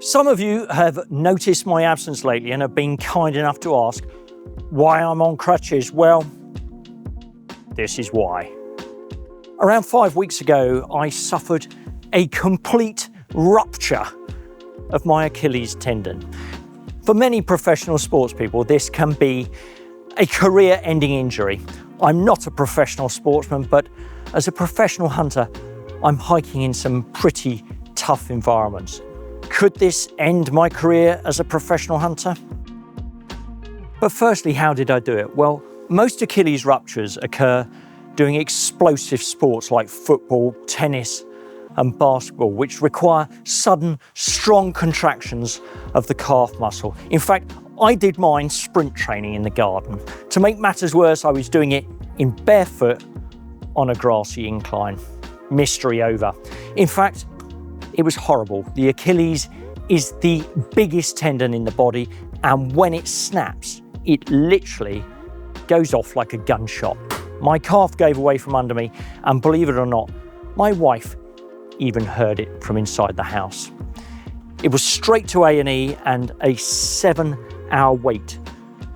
Some of you have noticed my absence lately and have been kind enough to ask why I'm on crutches. Well, this is why. Around 5 weeks ago, I suffered a complete rupture of my Achilles tendon. For many professional sports people, this can be a career-ending injury. I'm not a professional sportsman, but as a professional hunter, I'm hiking in some pretty tough environments. Could this end my career as a professional hunter? But firstly, how did I do it? Well, most Achilles ruptures occur doing explosive sports like football, tennis, and basketball, which require sudden, strong contractions of the calf muscle. In fact, I did mine sprint training in the garden. To make matters worse, I was doing it in barefoot on a grassy incline. Mystery over. In fact, it was horrible. The Achilles is the biggest tendon in the body, and when it snaps, it literally goes off like a gunshot. My calf gave away from under me, and believe it or not, my wife even heard it from inside the house. It was straight to A&E and a 7-hour wait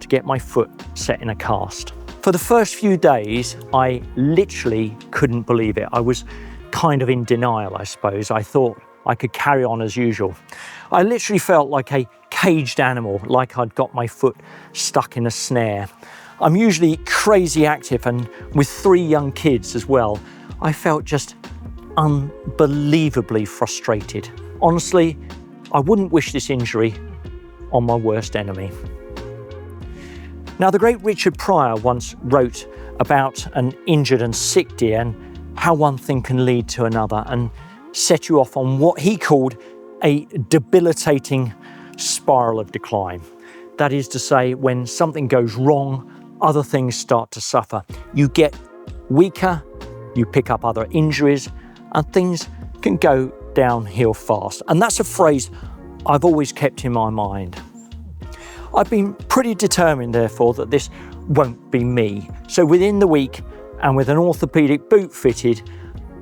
to get my foot set in a cast. For the first few days, I literally couldn't believe it. I was kind of in denial, I suppose. I thought I could carry on as usual. I literally felt like a caged animal, like I'd got my foot stuck in a snare. I'm usually crazy active, and with 3 young kids as well, I felt just unbelievably frustrated. Honestly, I wouldn't wish this injury on my worst enemy. Now, the great Richard Pryor once wrote about an injured and sick deer and how one thing can lead to another, and set you off on what he called a debilitating spiral of decline. That is to say, when something goes wrong, other things start to suffer. You get weaker, you pick up other injuries, and things can go downhill fast. And that's a phrase I've always kept in my mind. I've been pretty determined, therefore, that this won't be me. So within the week, and with an orthopedic boot fitted,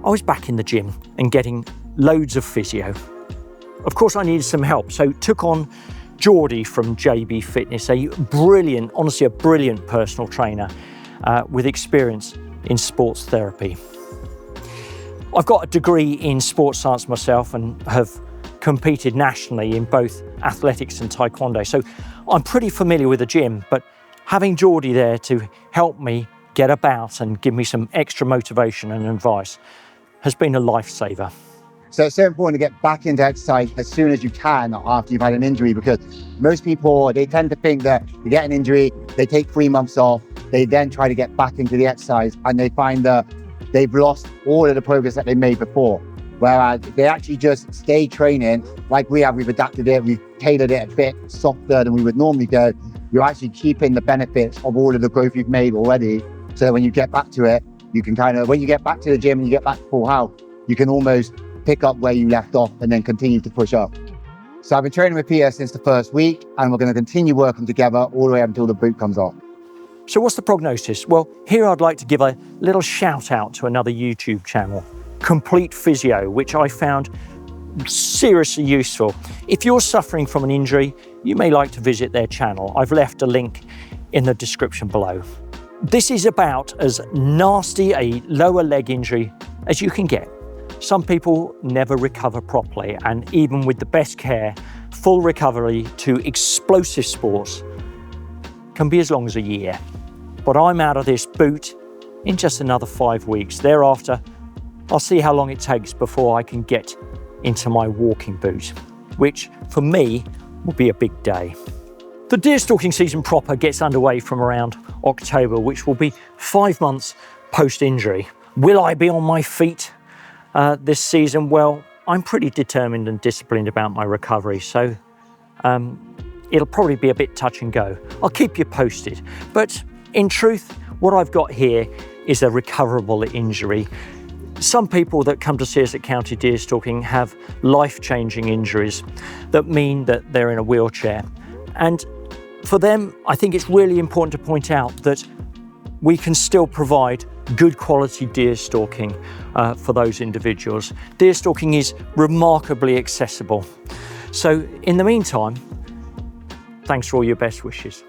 I was back in the gym and getting loads of physio. Of course, I needed some help, so took on Geordie from JB Fitness, a brilliant, honestly a brilliant personal trainer with experience in sports therapy. I've got a degree in sports science myself and have competed nationally in both athletics and taekwondo, so I'm pretty familiar with the gym, but having Geordie there to help me get about and give me some extra motivation and advice has been a lifesaver. So it's so important to get back into exercise as soon as you can after you've had an injury, because most people, they tend to think that you get an injury, they take 3 months off, they then try to get back into the exercise, and they find that they've lost all of the progress that they made before. Whereas if they actually just stay training like we have, we've adapted it, we've tailored it a bit softer than we would normally go, you're actually keeping the benefits of all of the growth you've made already. So that when you get back to it, you can when you get back to the gym and you get back to full health, you can almost pick up where you left off and then continue to push up. So I've been training with Peter since the first week, and we're going to continue working together all the way up until the boot comes off. So what's the prognosis? Well, here I'd like to give a little shout out to another YouTube channel, Complete Physio, which I found seriously useful. If you're suffering from an injury, you may like to visit their channel. I've left a link in the description below. This is about as nasty a lower leg injury as you can get. Some people never recover properly, and even with the best care, full recovery to explosive sports can be as long as a year. But I'm out of this boot in just another 5 weeks. Thereafter, I'll see how long it takes before I can get into my walking boot, which for me will be a big day. The deer stalking season proper gets underway from around October, which will be 5 months post-injury. Will I be on my feet this season? Well, I'm pretty determined and disciplined about my recovery, so it'll probably be a bit touch and go. I'll keep you posted. But in truth, what I've got here is a recoverable injury. Some people that come to see us at County Deer Stalking have life-changing injuries that mean that they're in a wheelchair. And for them, I think it's really important to point out that we can still provide good quality deer stalking for those individuals. Deer stalking is remarkably accessible. So in the meantime, thanks for all your best wishes.